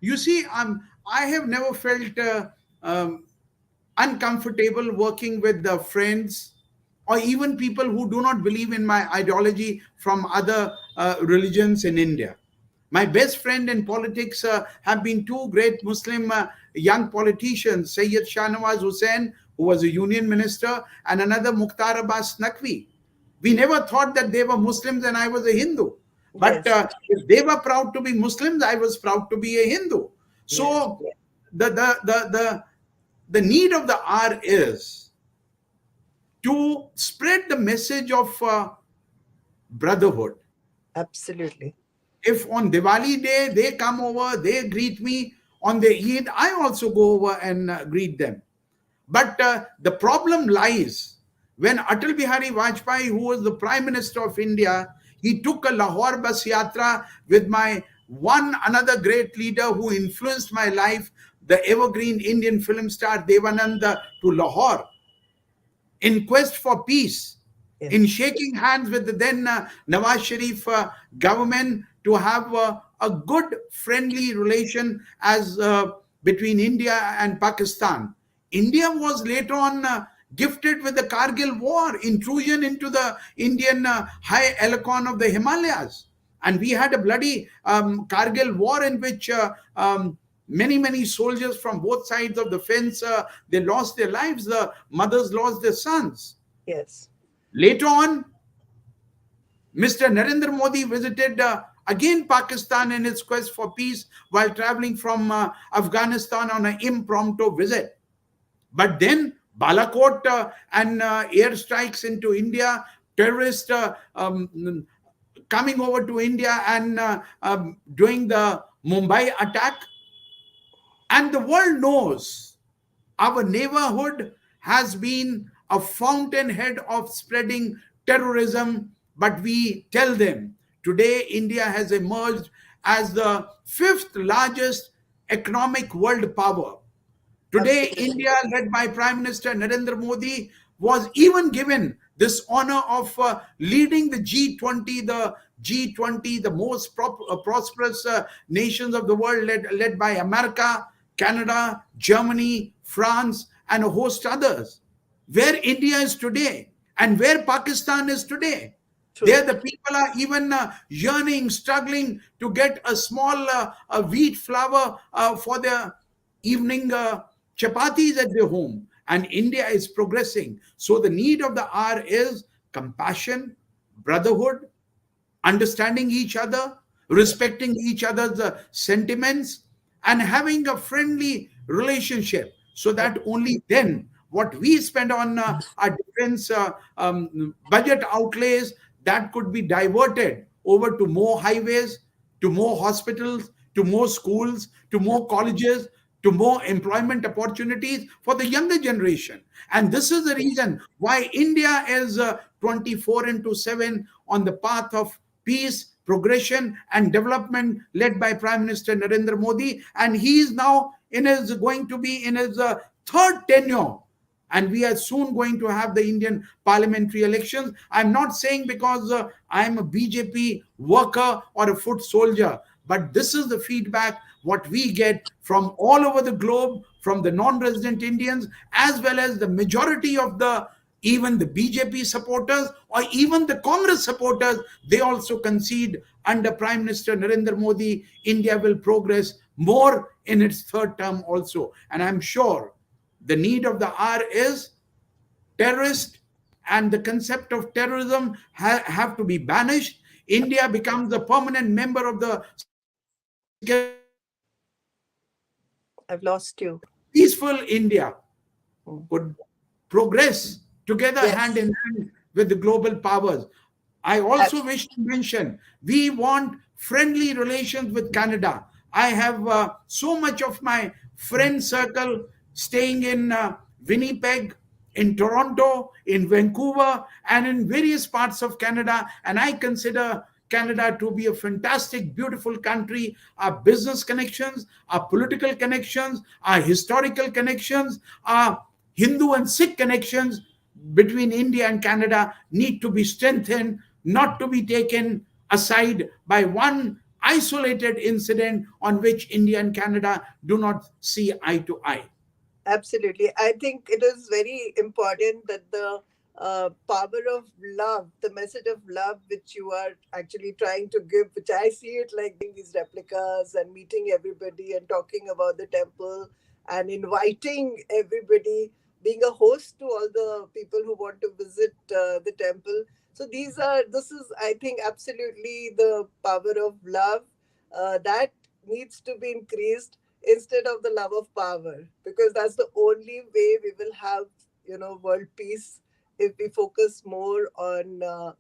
You see, I have never felt um, uncomfortable working with the friends or even people who do not believe in my ideology from other religions in India. My best friend in politics have been two great Muslim young politicians, Sayyid Shahnawaz Hussain, who was a union minister, and another Mukhtar Abbas Naqvi. We never thought that they were Muslims and I was a Hindu. But Yes, if they were proud to be Muslims, I was proud to be a Hindu. yes, So the need of the hour is to spread the message of brotherhood. absolutely. If on Diwali day they come over, they greet me. On the Eid, I also go over and greet them. But the problem lies when Atal Bihari Vajpayee, who was the Prime Minister of India, he took a Lahore bus yatra with my one another great leader who influenced my life, the evergreen Indian film star Devananda, to Lahore in quest for peace, in Yes, shaking hands with the then Nawaz Sharif government to have a good, friendly relation as between India and Pakistan. India was later on gifted with the Kargil war, intrusion into the Indian high Elacon of the Himalayas. And we had a bloody Kargil war in which many soldiers from both sides of the fence they lost their lives. The mothers lost their sons. yes, Later on, Mr. Narendra Modi visited again Pakistan in his quest for peace while traveling from Afghanistan on an impromptu visit. But then Balakot and airstrikes into India, terrorists coming over to India and doing the Mumbai attack. And the world knows our neighborhood has been a fountainhead of spreading terrorism, but we tell them today India has emerged as the fifth largest economic world power. Today, absolutely. India, led by Prime Minister Narendra Modi, was even given this honor of leading the G20, the most prosperous nations of the world, led by America, Canada, Germany, France, and a host others. Where India is today and where Pakistan is today. True. There, the people are even yearning, struggling to get a small wheat flour for their evening chapatis at their home. And India is progressing. So, the need of the hour is compassion, brotherhood, understanding each other, Yes, respecting each other's sentiments, and having a friendly relationship. So ab- that only then what we spend on our defense budget outlays that could be diverted over to more highways, to more hospitals, to more schools, to more colleges, to more employment opportunities for the younger generation. And this is the reason why India is 24 into 7 on the path of peace, progression, and development led by Prime Minister Narendra Modi. And he is now going to be in his third tenure, and we are soon going to have the Indian parliamentary elections. I'm not saying because I'm a BJP worker or a foot soldier, but this is the feedback what we get from all over the globe, from the non-resident Indians, as well as the majority of the even the BJP supporters or even the Congress supporters. They also concede under Prime Minister Narendra Modi, India will progress more in its third term also. And I'm sure the need of the hour is terrorist and the concept of terrorism have to be banished. India becomes a permanent member of the Security Council of the UN, and I've a lost you. peaceful India Mm. could progress together hand Yes, in hand with the global powers. I ab- also wish to mention we want friendly relations with Canada. I have so much of my friend circle staying in Winnipeg, in Toronto, in Vancouver, and in various parts of Canada. And I consider Canada to be a fantastic, beautiful country. Our business connections, our political connections, our historical connections, our Hindu and Sikh connections between India and Canada need to be strengthened, not to be taken aside by one isolated incident on which India and Canada do not see eye to eye. Absolutely. I think it is very important that the power of love, the message of love, which you are actually trying to give, which I see it like doing these replicas and meeting everybody and talking about the temple and inviting everybody, being a host to all the people who want to visit the temple. So this is, I think, absolutely the power of love that needs to be increased instead of the love of power, because that's the only way we will have, world peace, if we focus more on the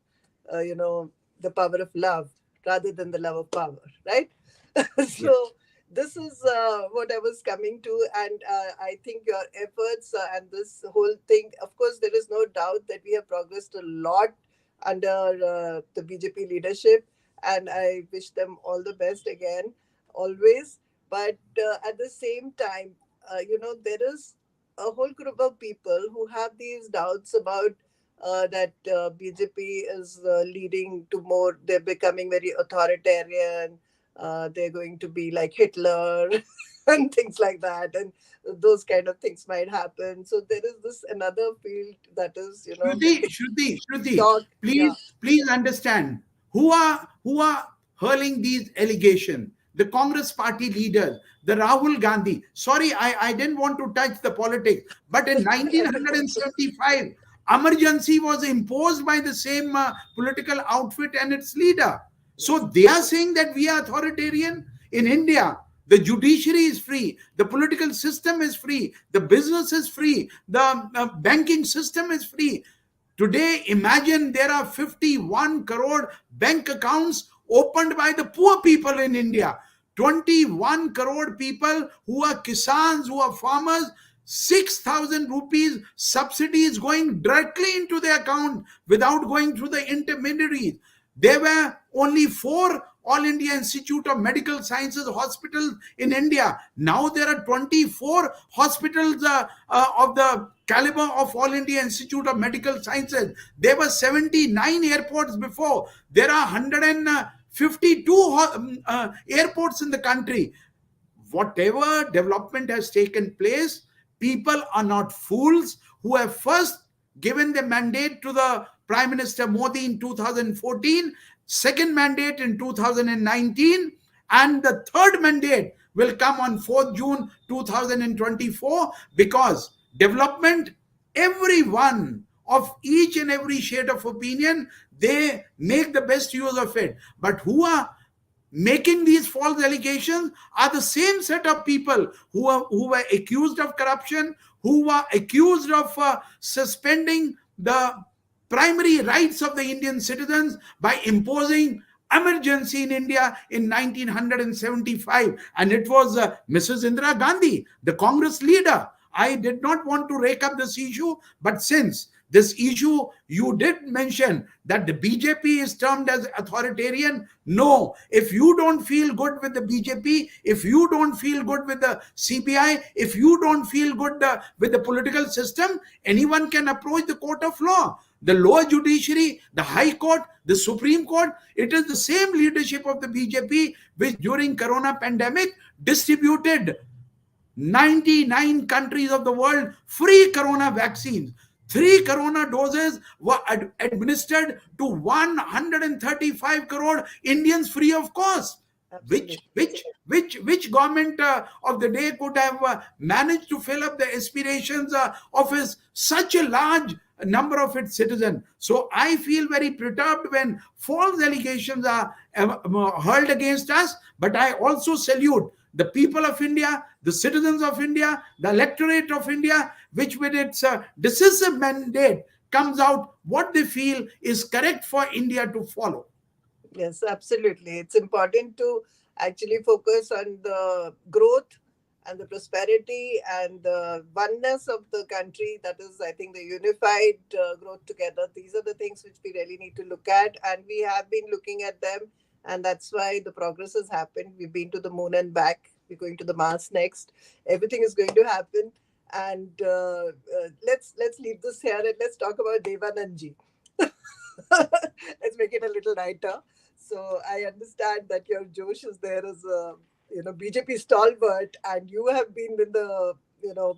power of love rather than the love of power, right? Yes. So this is what I was coming to. And I think your efforts and this whole thing, of course, there is no doubt that we have progressed a lot under the BJP leadership, and I wish them all the best again, always. But at the same time, there is a whole group of people who have these doubts about that BJP is leading to more, they're becoming very authoritarian, they're going to be like Hitler and things like that. And those kind of things might happen. So there is this another field that is, getting Shruti, talk. Yeah. please understand who are hurling these allegations. The Congress party leaders, the Rahul Gandhi. Sorry, I didn't want to touch the politics, but in 1975, emergency was imposed by the same political outfit and its leader. Yes. So they are saying that we are authoritarian in India. The judiciary is free, the political system is free, the business is free, the banking system is free. Today, imagine there are 51 crore bank accounts opened by the poor people in India. 21 crore people who are kisans, who are farmers. 6,000 rupees subsidies going directly into their account without going through the intermediaries. There were only 4 All India Institute of Medical Sciences hospitals in India. Now there are 24 hospitals of the caliber of All India Institute of Medical Sciences. There were 79 airports before. There are 152 airports in the country. Whatever development has taken place, people are not fools who have first given the mandate to the Prime Minister Modi in 2014, second mandate in 2019, and the third mandate will come on 4th June 2024, because development, everyone of each and every shade of opinion, they make the best use of it. But who are making these false allegations are the same set of people who were accused of corruption, who were accused of suspending the primary rights of the Indian citizens by imposing emergency in India in 1975. And it was Mrs. Indira Gandhi, the Congress leader. I did not want to rake up this issue, but since this issue, you did mention that the BJP is termed as authoritarian. No, if you don't feel good with the BJP, if you don't feel good with the CBI, if you don't feel good with the political system, anyone can approach the court of law. The lower judiciary, the High Court, the Supreme Court, it is the same leadership of the BJP which during Corona pandemic distributed 99 countries of the world free corona vaccines. 3 corona doses were administered to 135 crore Indians free of cost. Which Absolutely. which which government of the day could have managed to fill up the aspirations of his such a large number of its citizens? So I feel very perturbed when false allegations are hurled against us. But I also salute the people of India, the citizens of India, the electorate of India, which with its decisive mandate comes out what they feel is correct for India to follow. Yes, absolutely. It's important to actually focus on the growth and the prosperity and the oneness of the country. That is, I think, the unified growth together. These are the things which we really need to look at, and we have been looking at them, and that's why the progress has happened. We've been to the moon and back. We're going to the Mars next. Everything is going to happen, and let's leave this here and let's talk about Devanandji. Let's make it a little lighter. So I understand that your Josh is there as a BJP stalwart, and you have been in the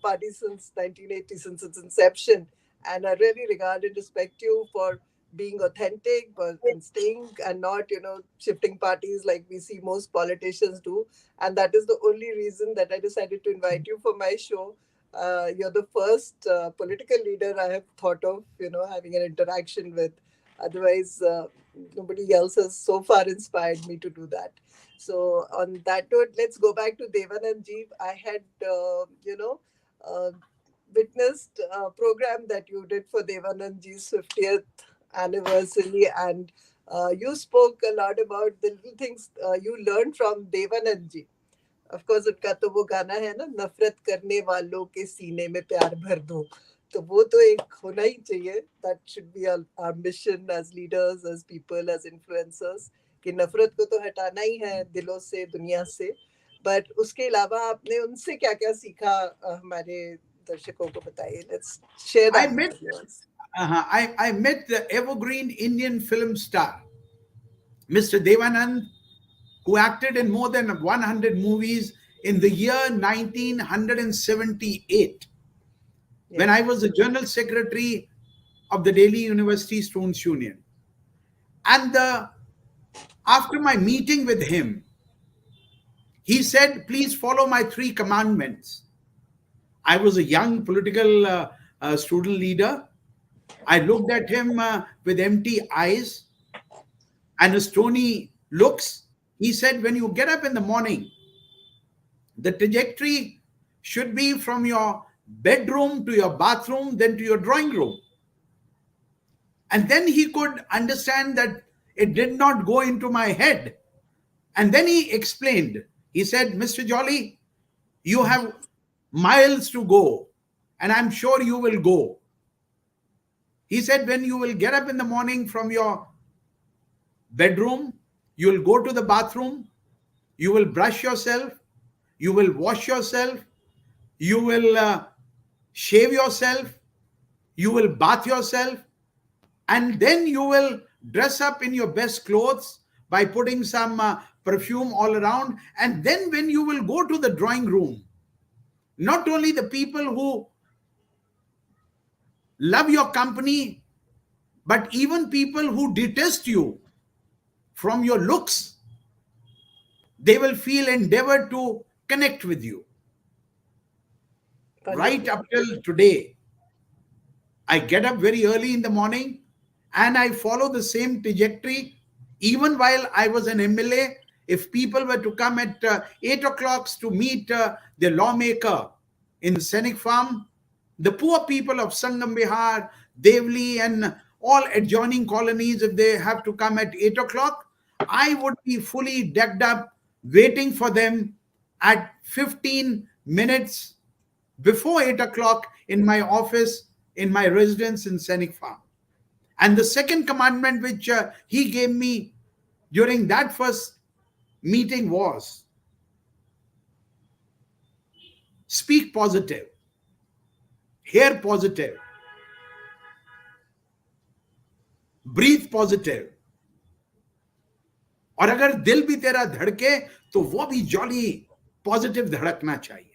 party since 1980, since its inception. And I really regard and respect you for being authentic but and staying and not shifting parties like we see most politicians do. And that is the only reason that I decided to invite you for my show. You're the first political leader I have thought of having an interaction with. Otherwise, nobody else has so far inspired me to do that. So, on that note, let's go back to Devanandji. I had, uh, witnessed a program that you did for Devanandji's 50th anniversary, and you spoke a lot about the little things you learned from Devanandji. Of course उनका तो वो गाना है ना, नफरत करने वालों के सीने में प्यार भर दो, तो वो तो एक होना ही चाहिए. That should be our mission as leaders, as people, as influencers, कि नफरत को तो हटाना ही है दिलों से, दुनिया से. बट उसके अलावा आपने उनसे क्या क्या सीखा, हमारे दर्शकों को बताइए. Let's share I that met with viewers. I met the evergreen Indian film star, Mr. Devanand, who acted in more than 100 movies in the year 1978, when I Yes. was the General Secretary of the Delhi University Students' Union. And after my meeting with him, he said, "Please follow my three commandments." I was a young political student leader. I looked at him with empty eyes and stony looks. He said, "When you get up in the morning, the trajectory should be from your bedroom to your bathroom, then to your drawing room." And then he could understand that it did not go into my head. And then he explained. He said, "Mr. Jolly, you have miles to go, and I'm sure you will go." He said, "When you will get up in the morning from your bedroom, you will go to the bathroom, you will brush yourself, you will wash yourself, you will shave yourself, you will bath yourself, and then you will dress up in your best clothes by putting some perfume all around. And then when you will go to the drawing room, not only the people who love your company, but even people who detest you from your looks, they will feel endeavored to connect with you. Right Wonderful. up till today, I get up very early in the morning and I follow the same trajectory. Even while I was an MLA, if people were to come at 8 o'clock to meet the lawmaker in Scenic Farm, the poor people of Sangam Bihar, Devli, and all adjoining colonies, if they have to come at 8 o'clock, I would be fully decked up waiting for them at 15 minutes before 8 o'clock in my office, in my residence in Scenic Farm. And the second commandment which he gave me during that first meeting was speak positive, hear positive, breathe positive. और अगर दिल भी तेरा धड़के तो वो भी jolly positive धड़कना चाहिए.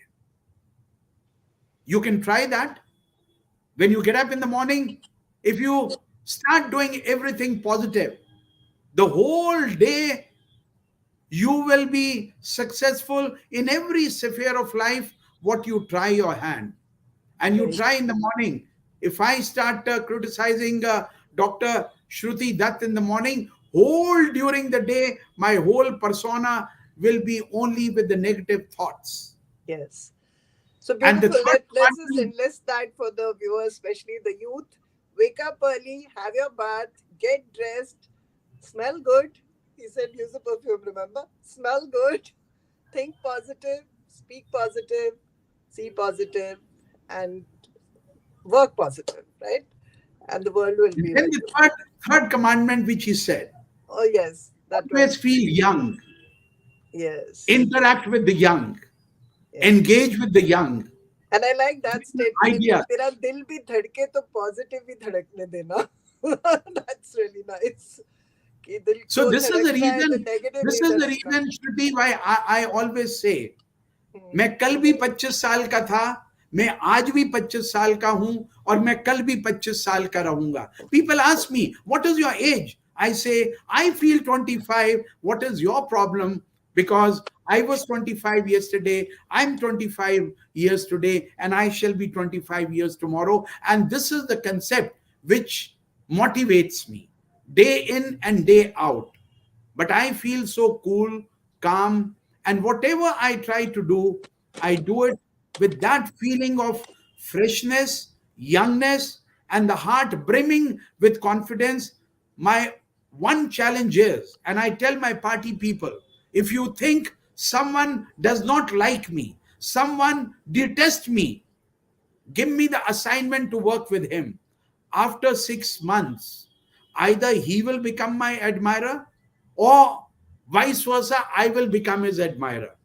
You can try that. When you get up in the morning, if you start doing everything positive, the whole day you will be successful in every sphere of life what you try your hand. And you Very try in the morning. If I start criticizing Dr. Shruti Dutt in the morning, whole during the day my whole persona will be only with the negative thoughts. yes. So And the beautiful. third Let's just commandment, enlist that for the viewers, especially the youth. Wake up early, have your bath, get dressed, smell good. He said use a perfume, remember? Smell good, think positive, speak positive, see positive, and work positive, right? And the world will And be then well the good. third commandment, which he said, Oh, yes, that always one. feel young, Yes, interact with the young, yes. engage with the young. And I like that statement कि Ideas. तेरा दिल भी धड़के तो positive भी धड़कने देना. That's really nice. कि दिल So को this is the धड़कना है तो reason. नेगेटिव This नहीं is the धड़कना. reason, Shruti, why I always say, Hmm. मैं कल भी 25 साल का था, मैं आज भी 25 साल का हूं, और मैं कल भी 25 साल का रहूंगा. People ask me, what is your age? I say, I feel 25. What is your problem? Because I was 25 yesterday, I'm 25 years today, and I shall be 25 years tomorrow. And this is the concept which motivates me day in and day out. But I feel so cool, calm, and whatever I try to do, I do it with that feeling of freshness, youngness, and the heart brimming with confidence. My one challenge is, and I tell my party people, if you think someone does not like me, someone detests me, give me the assignment to work with him. After 6 months, either he will become my admirer, or vice versa, I will become his admirer.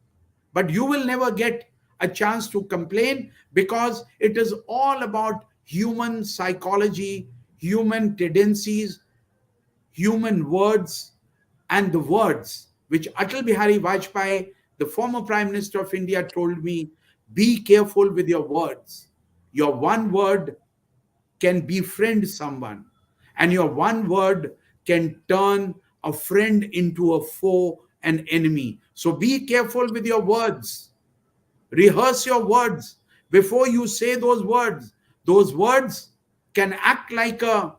But you will never get a chance to complain, because it is all about human psychology, human tendencies, human words, and the words which Atal Bihari Vajpayee, the former Prime Minister of India, told me: be careful with your words. Your one word can befriend someone, and your one word can turn a friend into a foe, an enemy. So be careful with your words. Rehearse your words before you say those words. Those words can act like a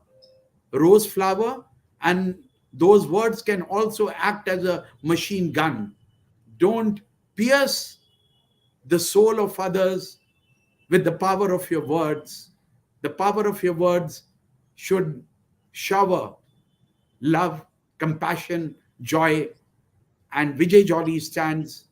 rose flower, and those words can also act as a machine gun. Don't pierce the soul of others with the power of your words. The power of your words should shower love, compassion, joy. And Vijay Jolly stands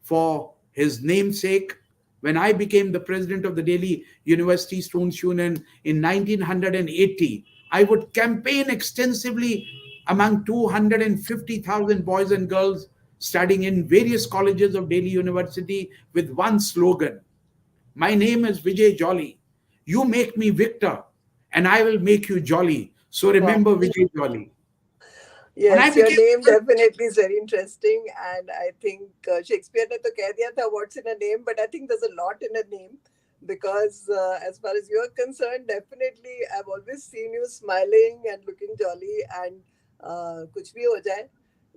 for his namesake. When I became the president of the Delhi University Students' Union in 1980, I would campaign extensively among 250,000 boys and girls studying in various colleges of Delhi University with one slogan: my name is Vijay Jolly. You make me Victor, and I will make you jolly. So Wow. remember Vijay Jolly. And I Yes, your became name definitely is very interesting, and I think Shakespeare ने तो कह दिया था what's in a name, but I think there's a lot in a name because as far as you're concerned, definitely I've always seen you smiling and looking jolly, and कुछ भी हो जाए,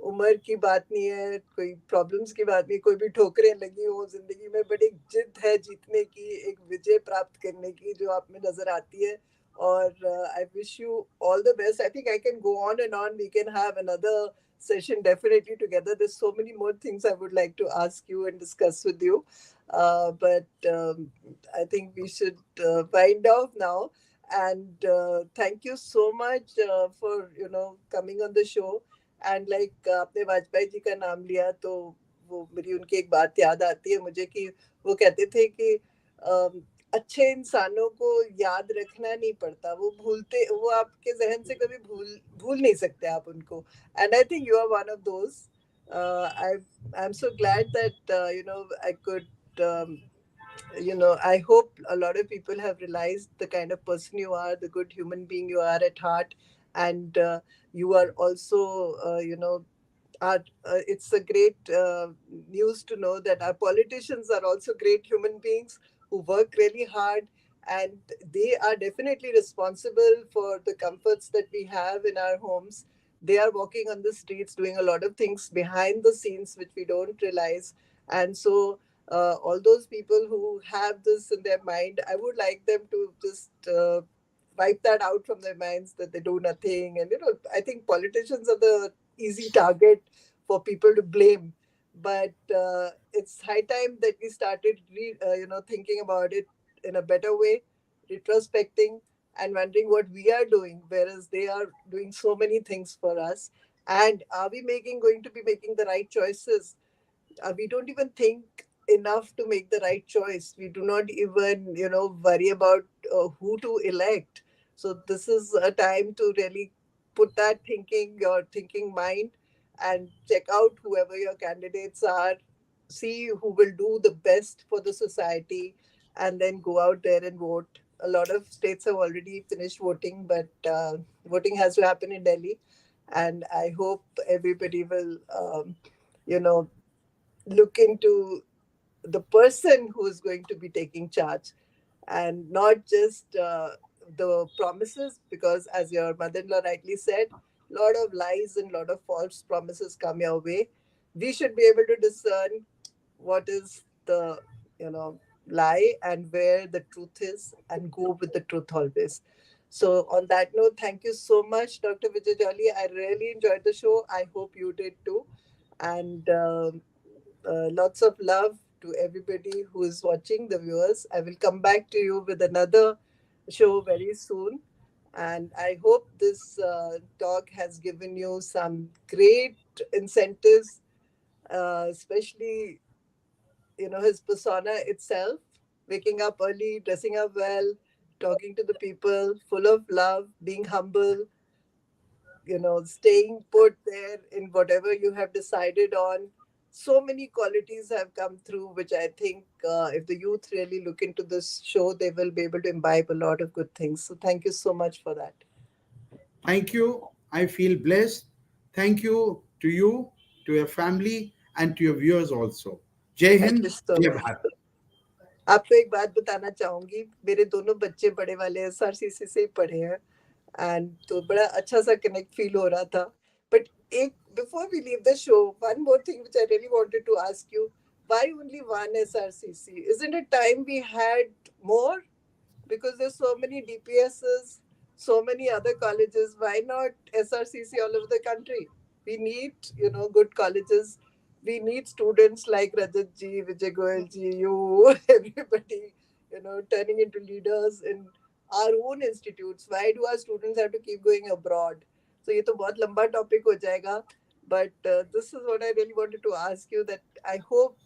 उम्र की बात नहीं है, कोई प्रॉब्लम्स की बात नहीं, कोई भी ठोकरें लगी हो जिंदगी में, बट एक जिद है जीतने की, एक विजय प्राप्त करने की जो आप में नजर आती है. Or I wish you all the best. I think I can go on and on. We can have another session definitely together. There's so many more things I would like to ask you and discuss with you. But I think we should wind off now. And thank you so much for coming on the show. And like आपने वाजपेयी जी का नाम लिया तो वो मेरी उनकी एक बात याद आती है मुझे कि वो कहते थे कि अच्छे इंसानों को याद रखना नहीं पड़ता, वो भूलते, वो आपके जहन से कभी भूल भूल नहीं सकते आप उनको. And I think you are one of those. I am so glad that I could I hope a lot of people have realized the kind of person you are, the good human being you are at heart, and you are also, our, it's a great news to know that our politicians are also great human beings who work really hard, and they are definitely responsible for the comforts that we have in our homes. They are walking on the streets doing a lot of things behind the scenes which we don't realize. And so all those people who have this in their mind, I would like them to just wipe that out from their minds, that they do nothing. And I think politicians are the easy target for people to blame. But it's high time that we started, thinking about it in a better way, retrospecting and wondering what we are doing, whereas they are doing so many things for us. And are we making going to be making the right choices? We don't even think enough to make the right choice. We do not even, worry about who to elect. So this is a time to really put that thinking, your thinking mind, and check out whoever your candidates are, see who will do the best for the society, and then go out there and vote. A lot of states have already finished voting, but voting has to happen in Delhi, and I hope everybody will, you know, look into the person who is going to be taking charge, and not just the promises, because as your mother-in-law rightly said, a lot of lies and a lot of false promises come your way. We should be able to discern what is the, lie and where the truth is, and go with the truth always. So on that note, thank you so much, Dr. Vijay Jolly. I really enjoyed the show. I hope you did too. And lots of love to everybody who is watching, the viewers. I will come back to you with another show very soon. And I hope this talk has given you some great incentives, especially, his persona itself, waking up early, dressing up well, talking to the people, full of love, being humble, staying put there in whatever you have decided on. So many qualities have come through, which I think if the youth really look into this show, they will be able to imbibe a lot of good things. So thank you so much for that. Thank you. I feel blessed. Thank you to you, to your family, and to your viewers also. Jai Thank you Hind, so Jai much. Bharat. आपको एक बात बताना चाहूंगी, मेरे दोनों बच्चे बड़े वाले SRCC से ही पढ़े हैं, एंड तो बड़ा अच्छा सा कनेक्ट फील हो रहा था. बट एक, before we leave the show, one more thing which I really wanted to ask you, why only one SRCC? Isn't it time we had more? Because there's so many DPSs, so many other colleges. Why not SRCC all over the country? We need, good colleges. We need students like Rajat ji, Vijay Goyal ji, you, everybody, turning into leaders in our own institutes. Why do our students have to keep going abroad? So ये तो बहुत लंबा topic हो जाएगा. But this is what I really wanted to ask you. That I hope,